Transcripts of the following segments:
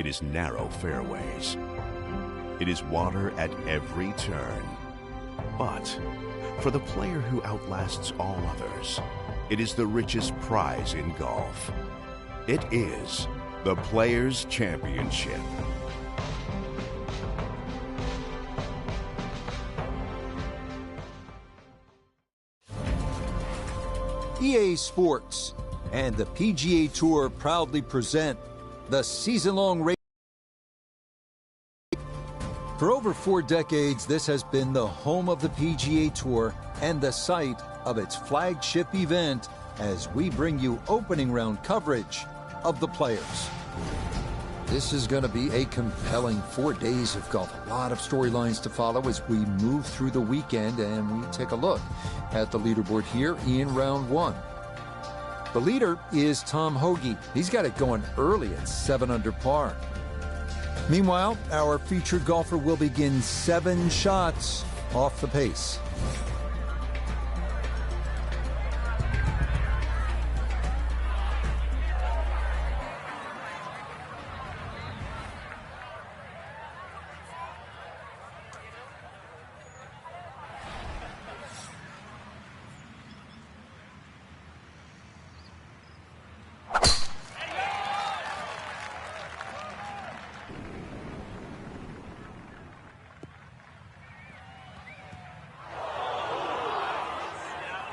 It is narrow fairways. It is water at every turn. But for the player who outlasts all others, it is the richest prize in golf. It is the Players' Championship. EA Sports and the PGA Tour proudly present the season-long race. For over 4 decades, this has been the home of the PGA Tour and the site of its flagship event as we bring you opening round coverage of the Players. This is going to be a compelling 4 days of golf. A lot of storylines to follow as we move through the weekend, and we take a look at the leaderboard here in round 1. The leader is Tom Hoge. He's got it going early at 7 under par. Meanwhile, our featured golfer will begin 7 shots off the pace.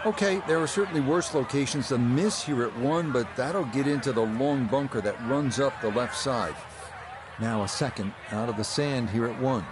Okay, there are certainly worse locations to miss here at 1, but that'll get into the long bunker that runs up the left side. Now a second out of the sand here at 1.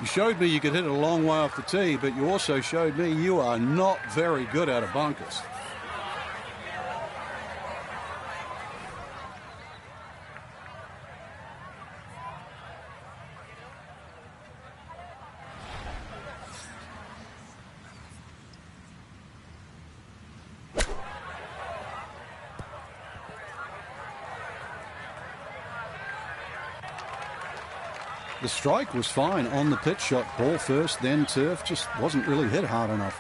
You showed me you could hit it a long way off the tee, but you also showed me you are not very good out of bunkers. The strike was fine on the pitch shot. Ball first, then turf. Just wasn't really hit hard enough.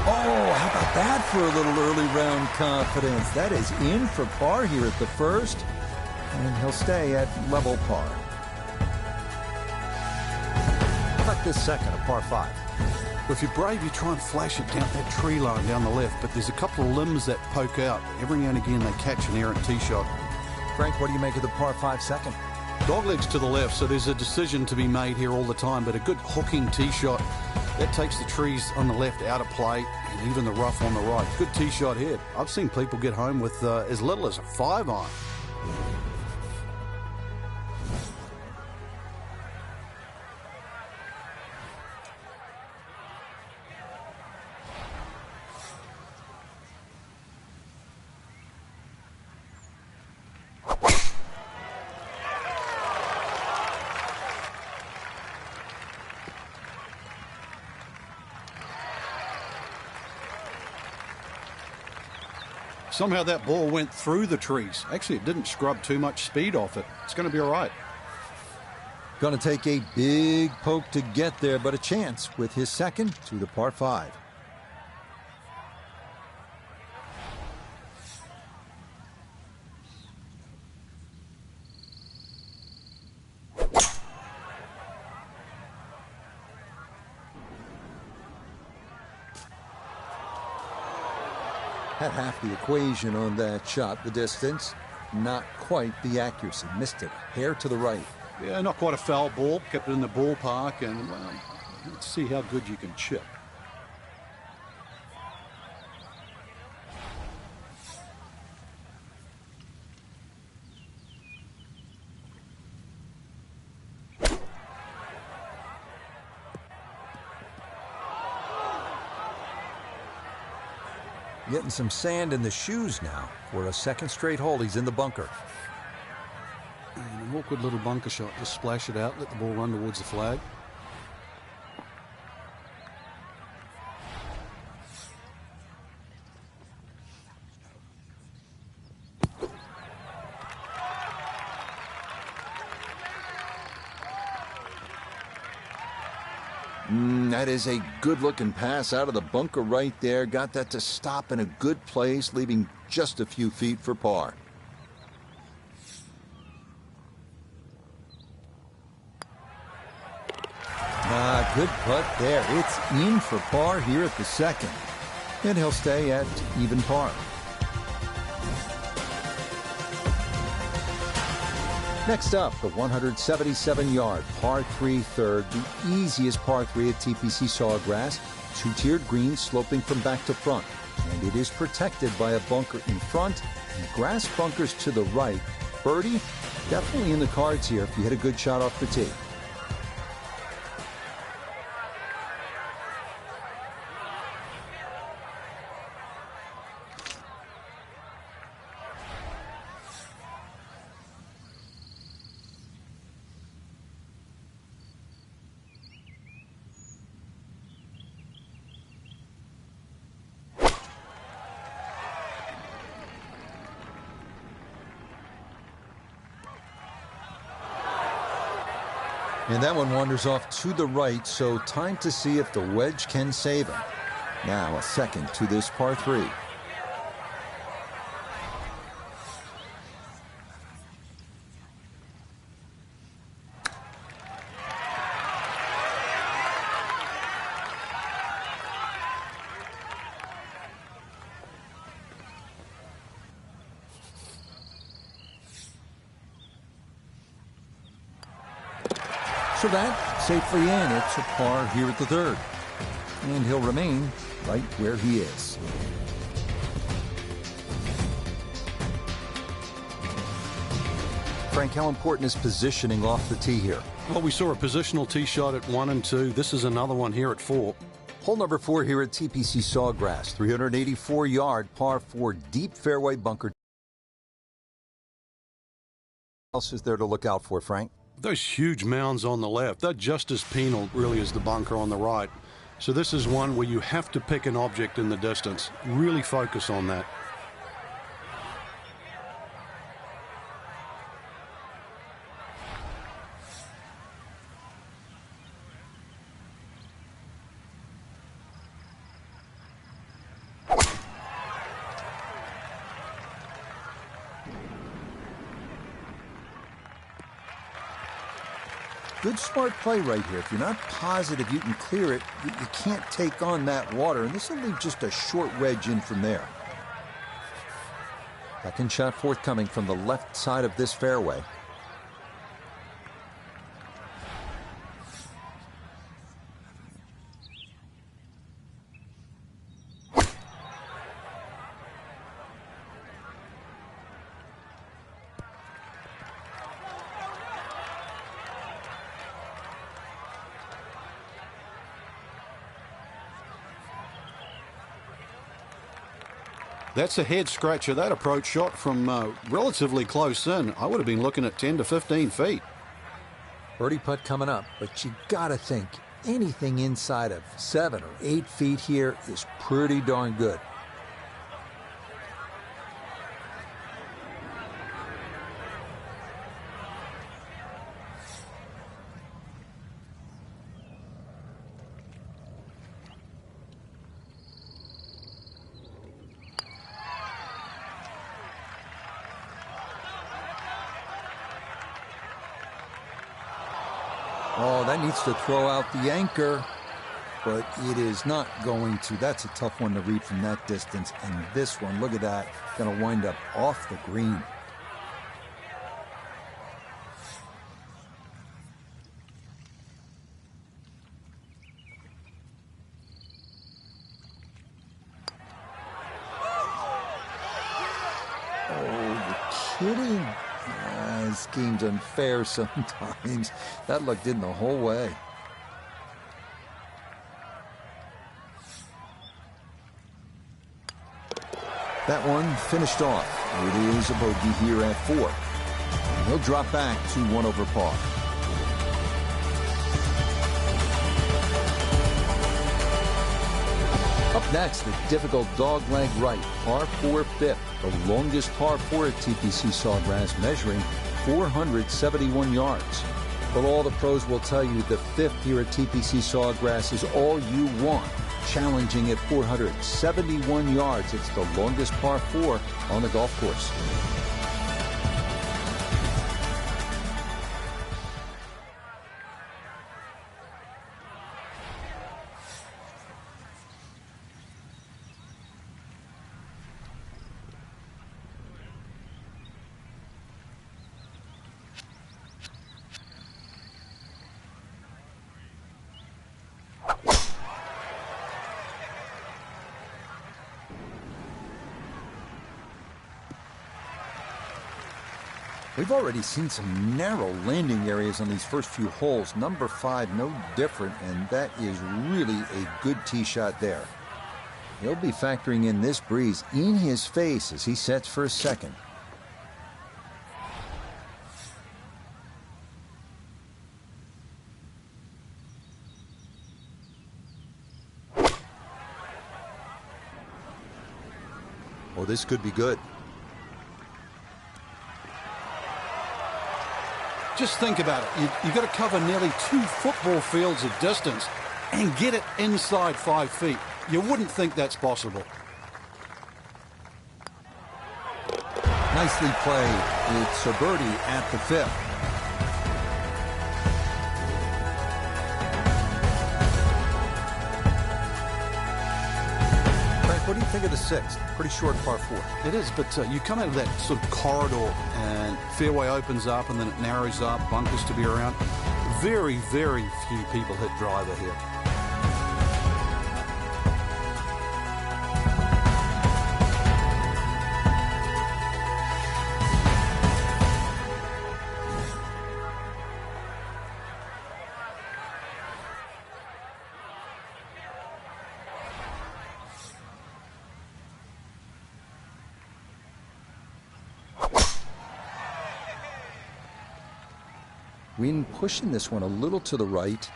Oh, how about that for a little early round confidence? That is in for par here at the first, and he'll stay at level par. This second, a par 5. If you're brave, you try and flash it down that tree line down the left, but there's a couple of limbs that poke out. Every now and again, they catch an errant tee shot. Frank, what do you make of the par 5 second? Doglegs to the left, so there's a decision to be made here all the time, but a good hooking tee shot, that takes the trees on the left out of play, and even the rough on the right. Good tee shot here. I've seen people get home with as little as a 5-iron. Somehow that ball went through the trees. Actually, it didn't scrub too much speed off it. It's going to be all right. Going to take a big poke to get there, but a chance with his second to the par 5. Had half the equation on that shot. The distance, not quite the accuracy. Missed it, hair to the right. Yeah, not quite a foul ball. Kept it in the ballpark, and well, let's see how good you can chip. Getting some sand in the shoes now. For a second straight hole, he's in the bunker. And an awkward little bunker shot. Just splash it out, let the ball run towards the flag. That is a good-looking pass out of the bunker right there. Got that to stop in a good place, leaving just a few feet for par. Good putt there. It's in for par here at the second. And he'll stay at even par. Next up, the 177-yard par 3 third, the easiest par 3 at TPC Sawgrass. Two-tiered green sloping from back to front. And it is protected by a bunker in front and grass bunkers to the right. Birdie, definitely in the cards here if you hit a good shot off the tee. And that one wanders off to the right, so time to see if the wedge can save him. Now a second to this par 3. So that safely in. It's a par here at the third. And he'll remain right where he is. Frank, how important is positioning off the tee here? Well, we saw a positional tee shot at 1 and 2. This is another one here at 4. Hole number 4 here at TPC Sawgrass. 384-yard par 4 deep fairway bunker. What else is there to look out for, Frank? Those huge mounds on the left, they're just as penal, really, as the bunker on the right. So this is one where you have to pick an object in the distance. Really focus on that. Good smart play right here. If you're not positive you can clear it, you can't take on that water, and this will leave just a short wedge in from there. Second shot forthcoming from the left side of this fairway. That's a head scratcher. That approach shot from relatively close in. I would have been looking at 10 to 15 feet. Birdie putt coming up, but you gotta think anything inside of 7 or 8 feet here is pretty darn good. Oh, that needs to throw out the anchor, but it is not going to. That's a tough one to read from that distance. And this one, look at that, going to wind up off the green. Oh, you're kidding. This game's unfair sometimes. That looked in the whole way. That one finished off. It is a bogey here at 4. And he'll drop back to 1 over par. Up next, the difficult dogleg right, par 4 fifth, the longest par 4 at TPC Sawgrass, measuring 471 yards. But all the pros will tell you the fifth here at TPC Sawgrass is all you want. Challenging at 471 yards. It's the longest par 4 on the golf course. We've already seen some narrow landing areas on these first few holes. Number 5, no different, and that is really a good tee shot there. He'll be factoring in this breeze in his face as he sets for a second. Oh, this could be good. Just think about it. You've got to cover nearly 2 football fields of distance and get it inside 5 feet. You wouldn't think that's possible. Nicely played. It's a birdie at the 5th. Frank, what do you think of the 6th? Pretty short par 4. It is, but you come out of that sort of corridor and fairway opens up and then it narrows up, bunkers to be around. Very, very few people hit driver here. Wind pushing this one a little to the right.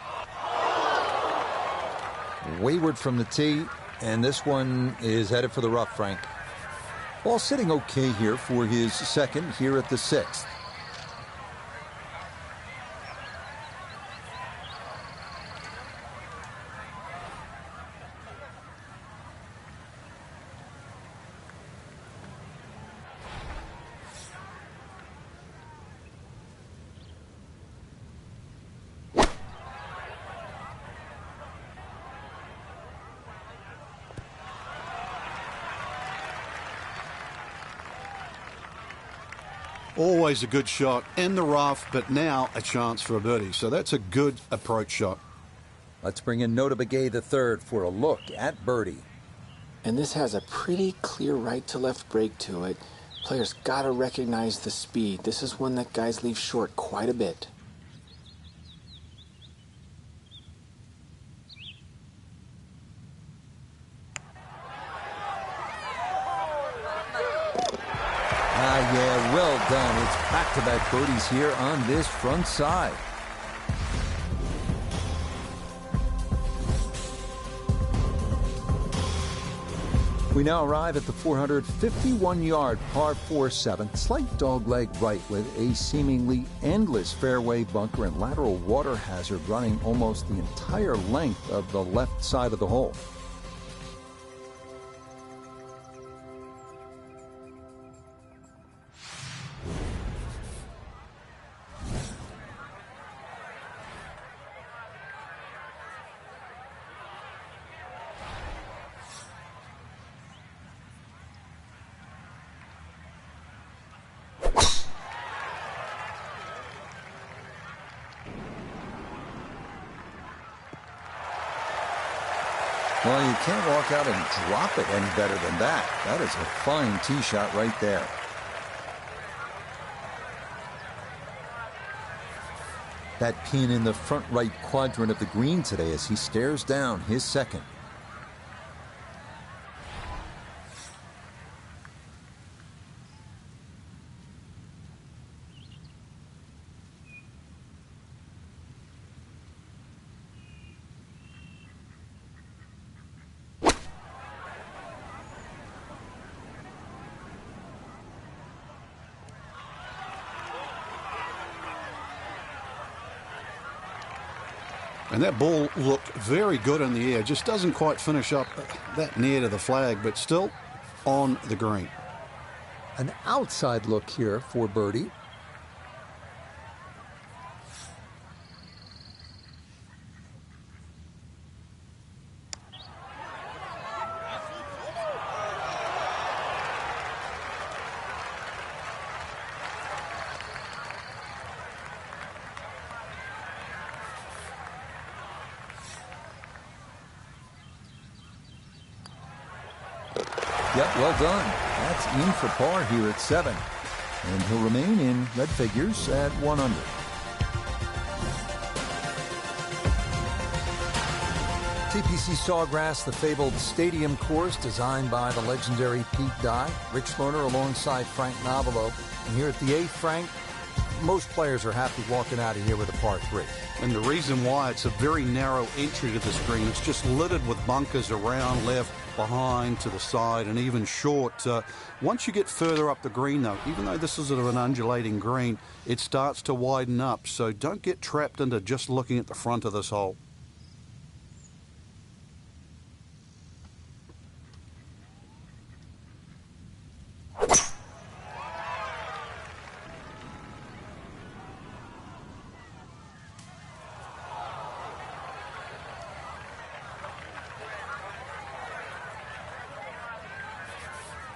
Wayward from the tee, and this one is headed for the rough, Frank. Ball sitting okay here for his second here at the 6th. Always a good shot in the rough, but now a chance for a birdie. So that's a good approach shot. Let's bring in Nota Begay III for a look at birdie. And this has a pretty clear right to left break to it. Players got to recognize the speed. This is one that guys leave short quite a bit. Yeah, well done. It's back-to-back birdies here on this front side. We now arrive at the 451-yard par 4 7th. Slight dogleg right with a seemingly endless fairway bunker and lateral water hazard running almost the entire length of the left side of the hole. Well, you can't walk out and drop it any better than that. That is a fine tee shot right there. That pin in the front right quadrant of the green today as he stares down his second. And that ball looked very good in the air. Just doesn't quite finish up that near to the flag, but still on the green. An outside look here for birdie. Yep, well done. That's in for par here at 7. And he'll remain in red figures at 1 under. TPC Sawgrass, the fabled stadium course designed by the legendary Pete Dye. Rich Lerner alongside Frank Navalo. And here at the 8th, Frank, most players are happy walking out of here with a par 3. And the reason why, it's a very narrow entry to this green. It's just littered with bunkers around, left, behind, to the side, and even short. Once you get further up the green, though, even though this is sort of an undulating green, it starts to widen up. So don't get trapped into just looking at the front of this hole.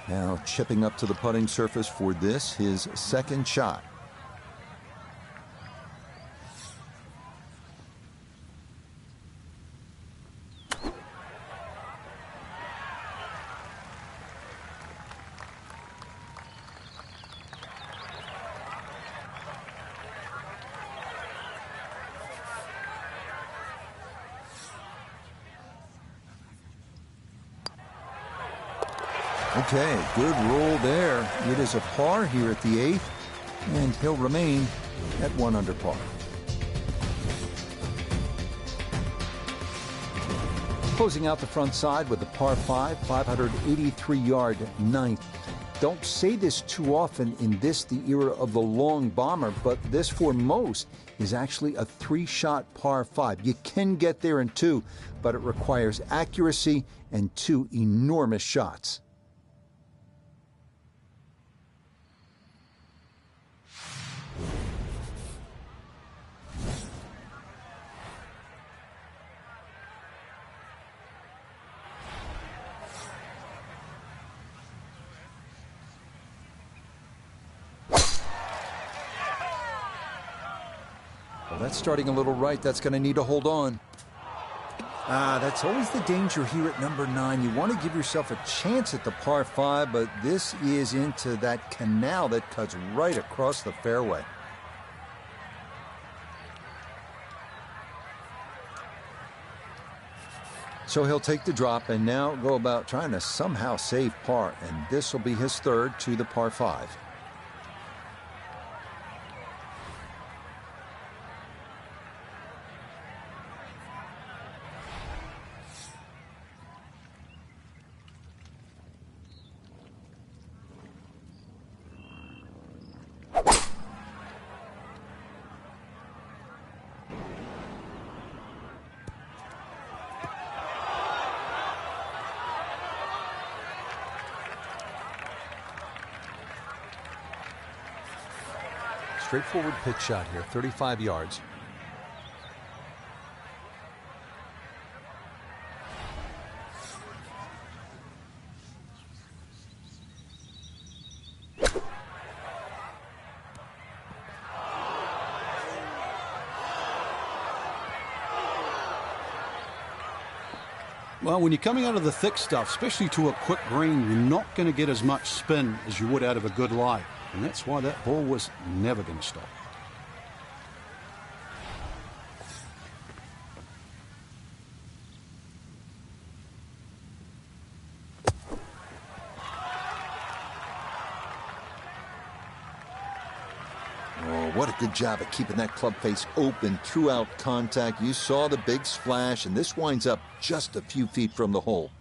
Now chipping up to the putting surface for this, his second shot. Okay, good roll there. It is a par here at the 8th, and he'll remain at 1 under par. Closing out the front side with a par 5, 583-yard 9th. Don't say this too often in this, the era of the long bomber, but this for most is actually a 3-shot par 5. You can get there in 2, but it requires accuracy and 2 enormous shots. That's starting a little right. That's going to need to hold on. That's always the danger here at number 9. You want to give yourself a chance at the par 5, but this is into that canal that cuts right across the fairway. So he'll take the drop and now go about trying to somehow save par, and this will be his third to the par 5. Straightforward pitch shot here, 35 yards. Well, when you're coming out of the thick stuff, especially to a quick green, you're not going to get as much spin as you would out of a good lie. And that's why that ball was never going to stop. Oh, what a good job at keeping that club face open throughout contact. You saw the big splash, and this winds up just a few feet from the hole.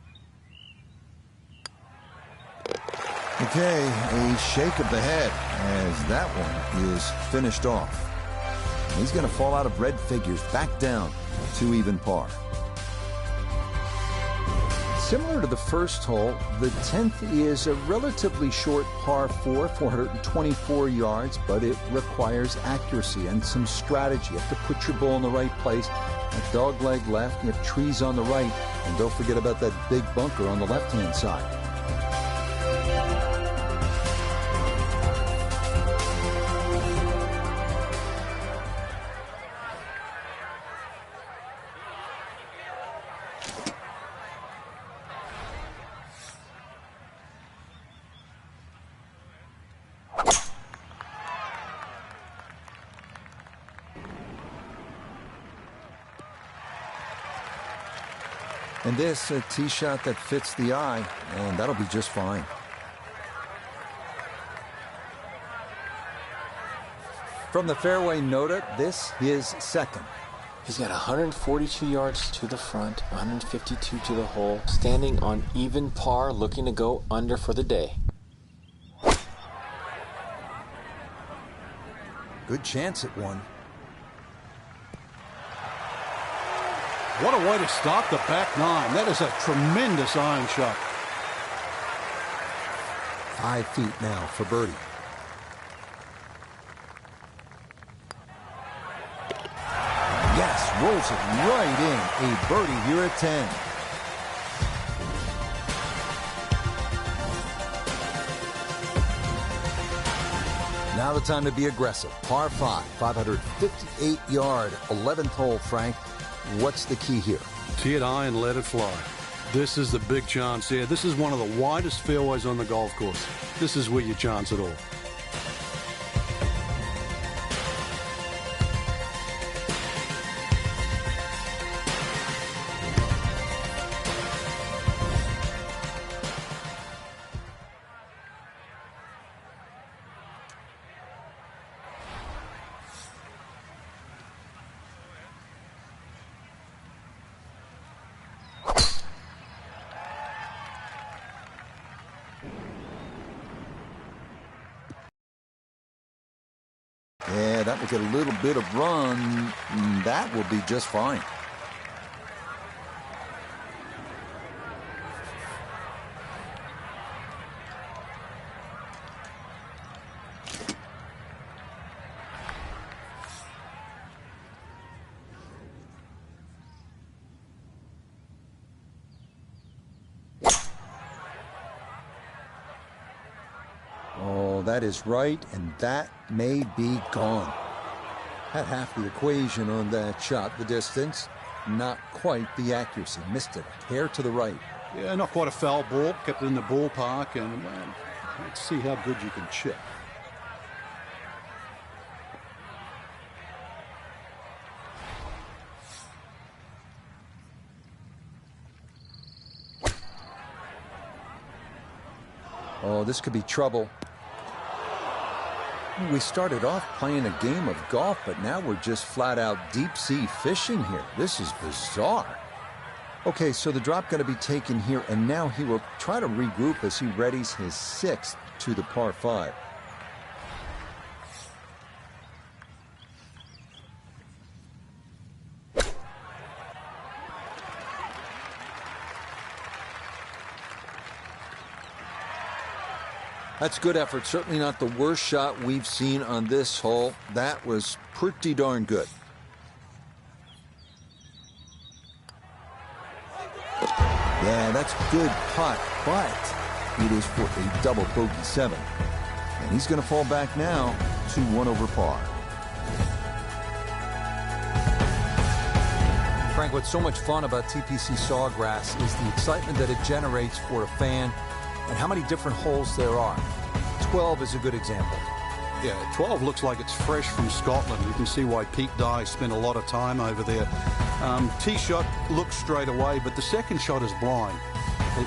Okay, a shake of the head as that one is finished off. he's going to fall out of red figures, back down to even par. Similar to the first hole, the 10th is a relatively short par 4, 424 yards, but it requires accuracy and some strategy. You have to put your ball in the right place. A dog leg left, you have trees on the right, and don't forget about that big bunker on the left-hand side. And this, a tee shot that fits the eye, and that'll be just fine. From the fairway nota, this is second. He's got 142 yards to the front, 152 to the hole, standing on even par, looking to go under for the day. Good chance at one. What a way to start the back nine. That is a tremendous iron shot. 5 feet now for birdie. Yes, rolls it right in. A birdie here at 10. Now the time to be aggressive. Par 5, 558 yard, 11th hole, Frank. What's the key here? Tee it high and let it fly. This is the big chance here. This is one of the widest fairways on the golf course. This is where you chance it all. Yeah, that will get a little bit of run. That will be just fine. Oh, that is right, and that may be gone. Had half the equation on that shot. The distance, not quite the accuracy. Missed it a hair to the right. Yeah, not quite a foul ball. Kept it in the ballpark, and let's see how good you can chip. Oh, this could be trouble. We started off playing a game of golf, but now we're just flat out deep sea fishing here. This is bizarre. Okay, so the drop going to be taken here, and now he will try to regroup as he readies his 6th to the par 5. That's good effort. Certainly not the worst shot we've seen on this hole. That was pretty darn good. Yeah, that's good putt, but it is for a double bogey 7. And he's going to fall back now to 1 over par. Frank, what's so much fun about TPC Sawgrass is the excitement that it generates for a fan and how many different holes there are. 12 is a good example. Yeah, 12 looks like it's fresh from Scotland. You can see why Pete Dye spent a lot of time over there. Tee shot looks straight away, but the second shot is blind.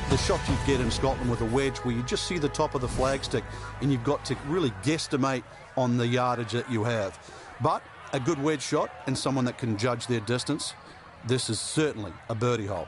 The shot you get in Scotland with a wedge where you just see the top of the flagstick and you've got to really guesstimate on the yardage that you have. But a good wedge shot and someone that can judge their distance, this is certainly a birdie hole.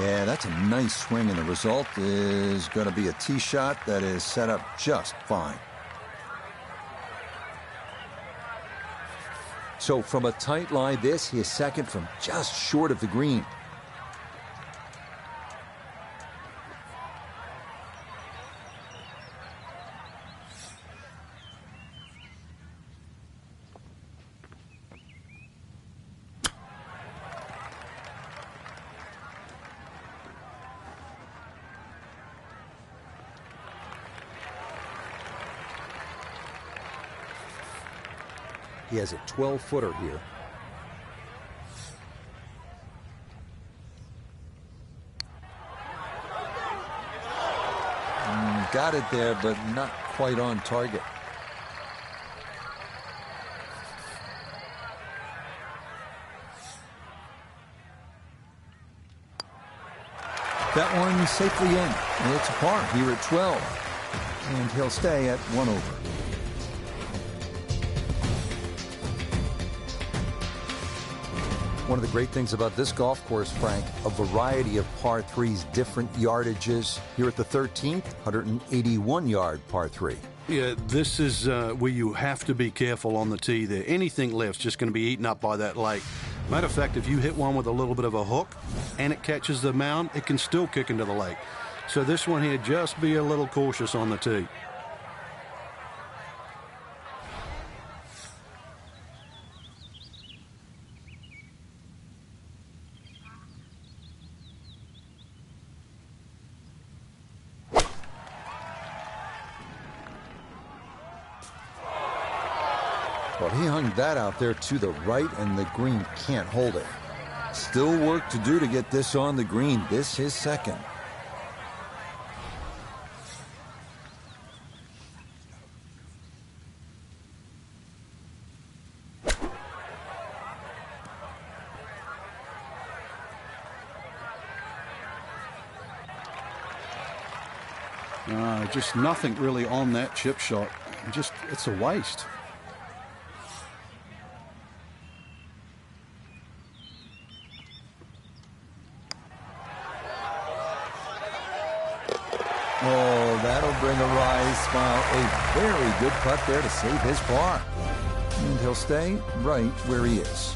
Yeah, that's a nice swing, and the result is going to be a tee shot that is set up just fine. So from a tight lie, this is second from just short of the green. He has a 12-footer here. Got it there, but not quite on target. That one safely in. And it's a par here at 12. And he'll stay at 1 over. One of the great things about this golf course, Frank, a variety of par 3s, different yardages. Here at the 13th, 181-yard par 3. Yeah, this is where you have to be careful on the tee there. Anything left's just going to be eaten up by that lake. Matter of fact, if you hit one with a little bit of a hook and it catches the mound, it can still kick into the lake. So this one here, just be a little cautious on the tee. Well, he hung that out there to the right, and the green can't hold it. Still work to do to get this on the green. This is second. Just nothing really on that chip shot. It's a waste. Oh, that'll bring a wry smile. A very good putt there to save his par. And he'll stay right where he is.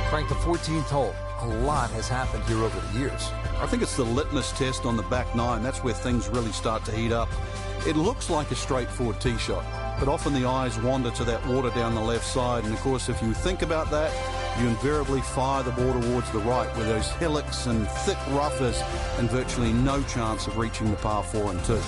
Frank, the 14th hole. A lot has happened here over the years. I think it's the litmus test on the back nine. That's where things really start to heat up. It looks like a straightforward tee shot, but often the eyes wander to that water down the left side. And of course, if you think about that, you invariably fire the ball towards the right, where those hillocks and thick roughers and virtually no chance of reaching the par 4 and 2.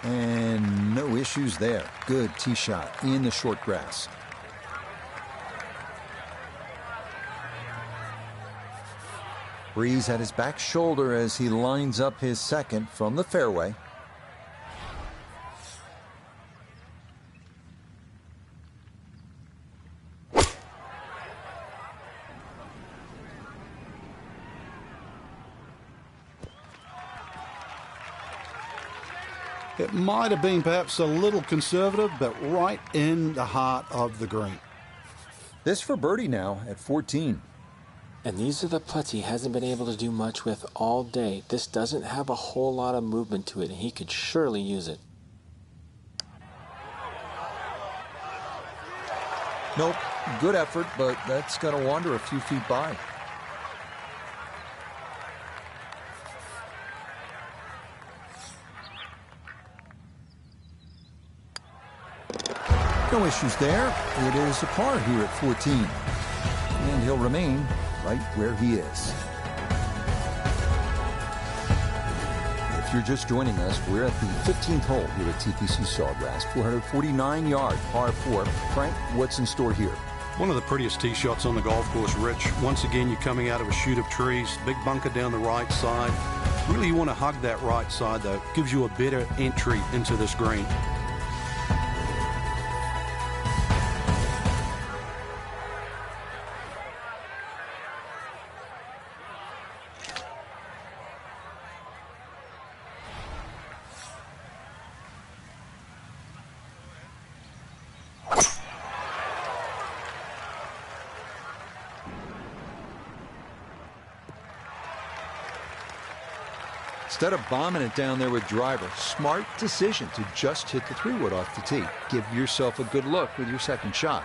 And no issues there. Good tee shot in the short grass. Breeze at his back shoulder as he lines up his second from the fairway. It might have been perhaps a little conservative, but right in the heart of the green. This for birdie now at 14. And these are the putts he hasn't been able to do much with all day. This doesn't have a whole lot of movement to it, and he could surely use it. Nope, good effort, but that's going to wander a few feet by. No issues there. It is a par here at 14. And he'll remain right where he is. If you're just joining us, we're at the 15th hole here at TPC Sawgrass. 449-yard par 4. Frank, what's in store here? One of the prettiest tee shots on the golf course, Rich. Once again, you're coming out of a chute of trees. Big bunker down the right side. Really, you want to hug that right side, though. It gives you a better entry into this green. Instead of bombing it down there with driver, smart decision to just hit the 3-wood off the tee. Give yourself a good look with your second shot.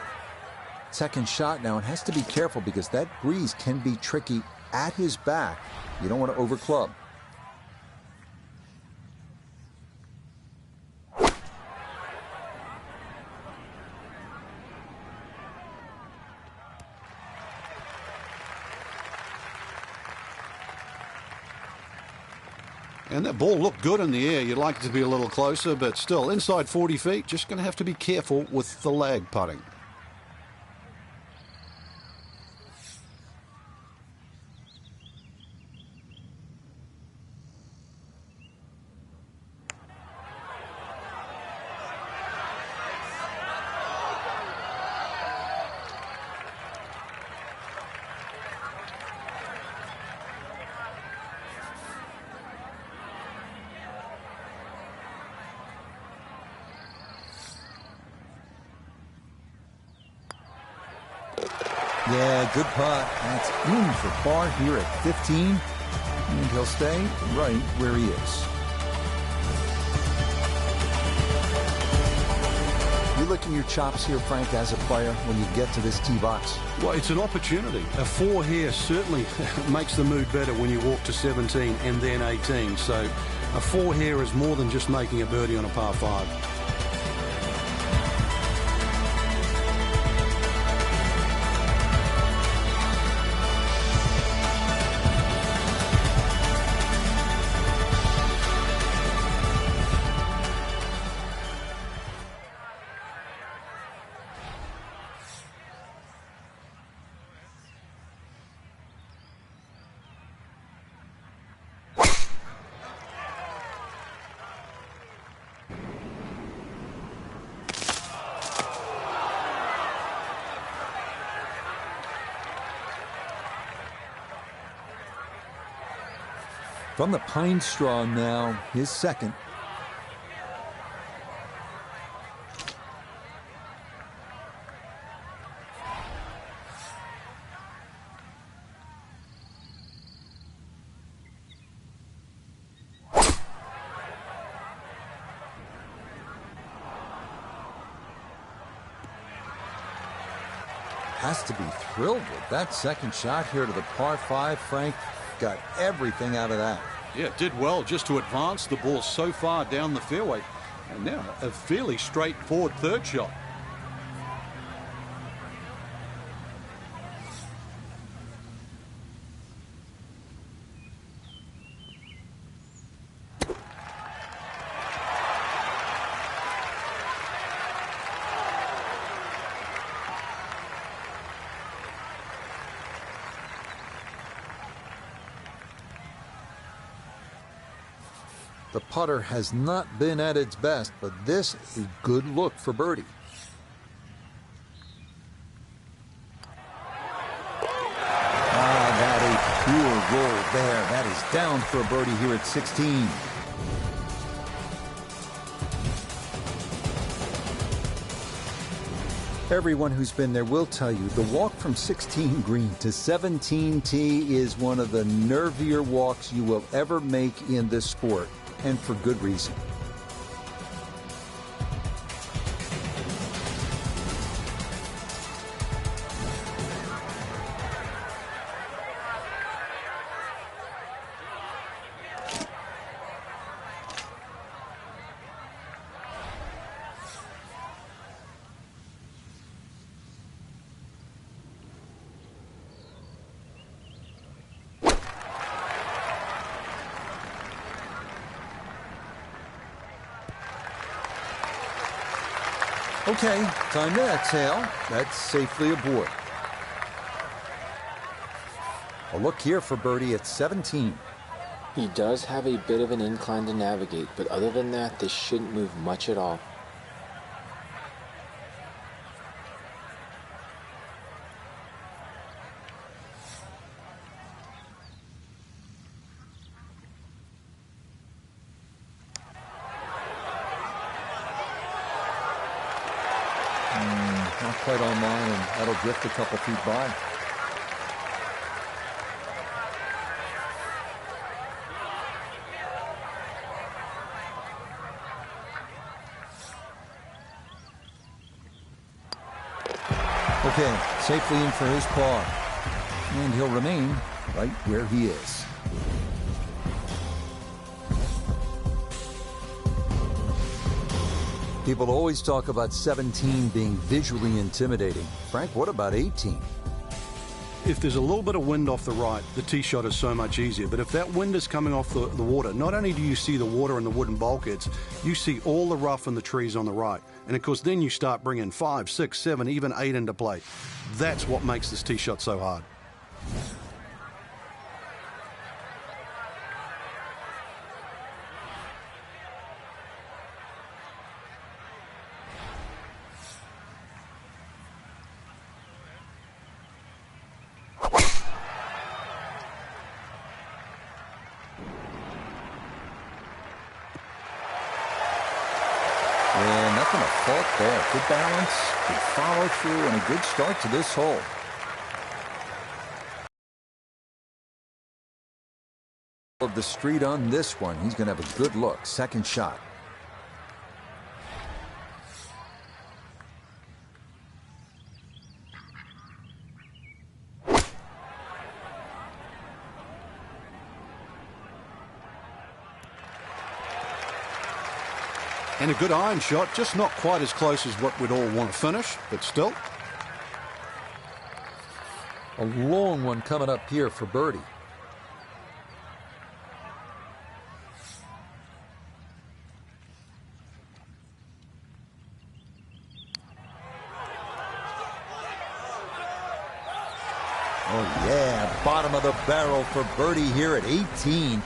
Second shot now, and has to be careful because that breeze can be tricky at his back. You don't want to overclub. And that ball looked good in the air. You'd like it to be a little closer, but still inside 40 feet. Just going to have to be careful with the lag putting. Yeah, good putt. That's in for par here at 15. And he'll stay right where he is. You're licking your chops here, Frank, as a player when you get to this tee box. Well, it's an opportunity. A 4 here certainly makes the mood better when you walk to 17 and then 18. So a 4 here is more than just making a birdie on a par 5. From the pine straw now, his second. Has to be thrilled with that second shot here to the par 5, Frank. Got everything out of that. Yeah, did well just to advance the ball so far down the fairway. And now a fairly straightforward third shot. The putter has not been at its best, but this is a good look for birdie. That a pure roll there. That is down for a birdie here at 16. Everyone who's been there will tell you the walk from 16 green to 17 tee is one of the nervier walks you will ever make in this sport, and for good reason. Okay, time to exhale. That's safely aboard. A look here for birdie at 17. He does have a bit of an incline to navigate, but other than that, this shouldn't move much at all. Not quite on line, and that'll drift a couple feet by. Okay, safely in for his par. And he'll remain right where he is. People always talk about 17 being visually intimidating. Frank, what about 18? If there's a little bit of wind off the right, the tee shot is so much easier. But if that wind is coming off the water, not only do you see the water and the wooden bulkheads, you see all the rough and the trees on the right. And of course, then you start bringing 5, 6, 7, even 8 into play. That's what makes this tee shot so hard. And nothing to fault there. Good balance, good follow through, and a good start to this hole. Of the street on this one, he's going to have a good look. Second shot. And a good iron shot, just not quite as close as what we'd all want to finish, but still. A long one coming up here for birdie. Oh yeah, bottom of the barrel for birdie here at 18.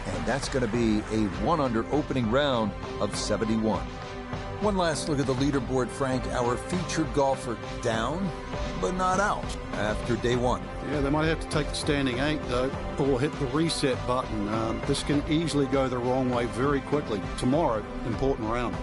And that's going to be a 1 under opening round of 71. One last look at the leaderboard, Frank. Our featured golfer down, but not out after day one. Yeah, they might have to take the standing 8, though, or hit the reset button. This can easily go the wrong way very quickly. Tomorrow, important round.